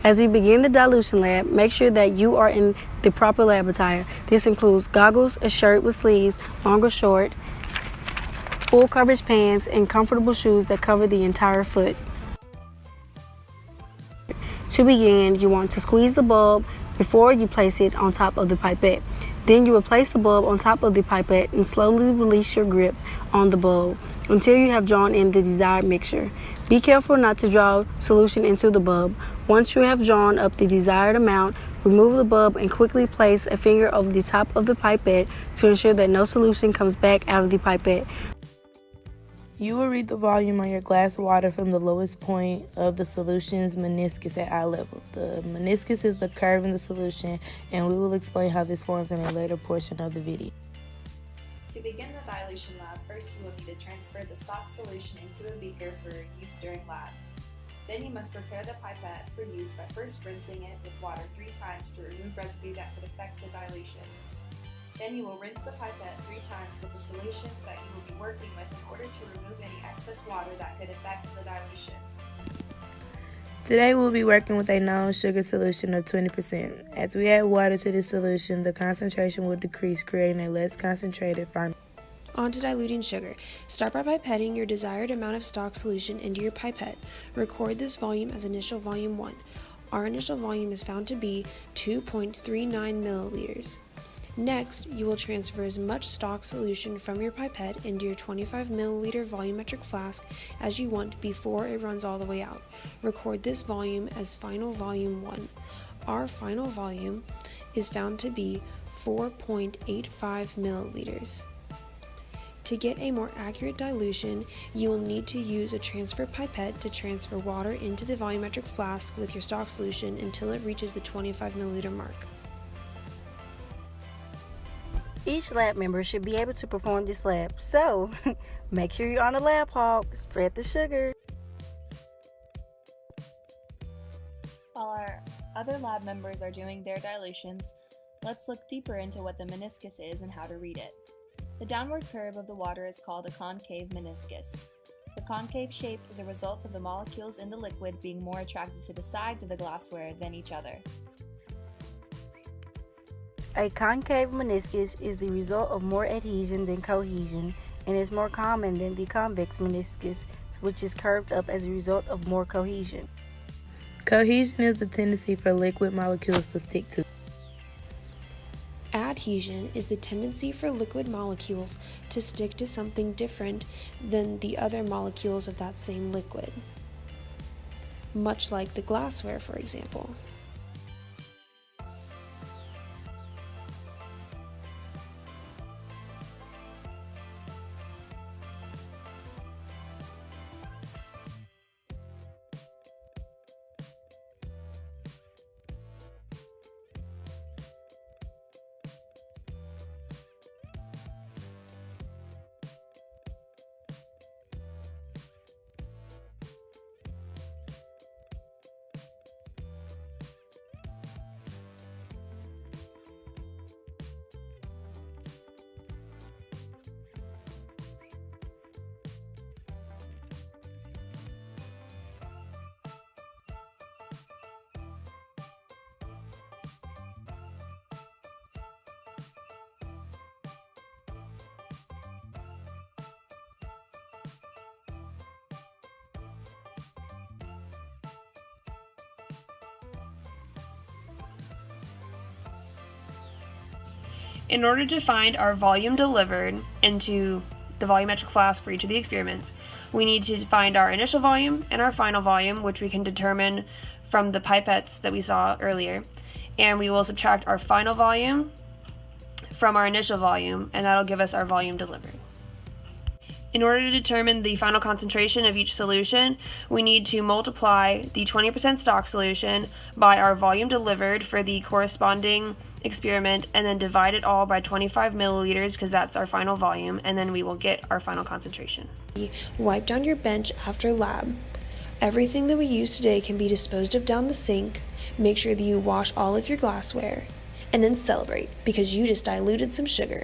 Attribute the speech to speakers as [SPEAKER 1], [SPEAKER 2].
[SPEAKER 1] As we begin the dilution lab, make sure that you are in the proper lab attire. This includes goggles, a shirt with sleeves, long or short, full coverage pants, and comfortable shoes that cover the entire foot. To begin, you want to squeeze the bulb before you place it on top of the pipette. Then you will place the bulb on top of the pipette and slowly release your grip on the bulb until you have drawn in the desired mixture. Be careful not to draw solution into the bulb. Once you have drawn up the desired amount, remove the bulb and quickly place a finger over the top of the pipette to ensure that no solution comes back out of the pipette.
[SPEAKER 2] You will read the volume on your glass of water from the lowest point of the solution's meniscus at eye level. The meniscus is the curve in the solution, and we will explain how this forms in a later portion of the video.
[SPEAKER 3] To begin the dilution lab, first you will need to transfer the stock solution into a beaker for use during lab. Then you must prepare the pipette for use by first rinsing it with water 3 times to remove residue that could affect the dilution. Then you will rinse the pipette 3 times with the solution that you will be working with in order to remove any excess water that could affect the dilution.
[SPEAKER 2] Today we'll be working with a known sugar solution of 20%. As we add water to this solution, the concentration will decrease, creating a less concentrated final.
[SPEAKER 4] On to diluting sugar. Start by pipetting your desired amount of stock solution into your pipette. Record this volume as initial volume 1. Our initial volume is found to be 2.39 milliliters. Next, you will transfer as much stock solution from your pipette into your 25 milliliter volumetric flask as you want before it runs all the way out. Record this volume as final volume 1. Our final volume is found to be 4.85 milliliters. To get a more accurate dilution, you will need to use a transfer pipette to transfer water into the volumetric flask with your stock solution until it reaches the 25 milliliter mark.
[SPEAKER 1] Each lab member should be able to perform this lab, so make sure you're on the lab hawk. Spread the sugar.
[SPEAKER 3] While our other lab members are doing their dilutions, let's look deeper into what the meniscus is and how to read it. The downward curve of the water is called a concave meniscus. The concave shape is a result of the molecules in the liquid being more attracted to the sides of the glassware than each other.
[SPEAKER 1] A concave meniscus is the result of more adhesion than cohesion and is more common than the convex meniscus, which is curved up as a result of more cohesion.
[SPEAKER 2] Cohesion is the tendency for liquid molecules to stick to.
[SPEAKER 4] Adhesion is the tendency for liquid molecules to stick to something different than the other molecules of that same liquid, much like the glassware, for example.
[SPEAKER 5] In order to find our volume delivered into the volumetric flask for each of the experiments, we need to find our initial volume and our final volume, which we can determine from the pipettes that we saw earlier. And we will subtract our final volume from our initial volume, and that'll give us our volume delivered. In order to determine the final concentration of each solution, we need to multiply the 20% stock solution by our volume delivered for the corresponding experiment, and then divide it all by 25 milliliters because that's our final volume, and then we will get our final concentration.
[SPEAKER 4] Wipe down your bench after lab. Everything that we use today can be disposed of down the sink. Make sure that you wash all of your glassware, and then celebrate because you just diluted some sugar.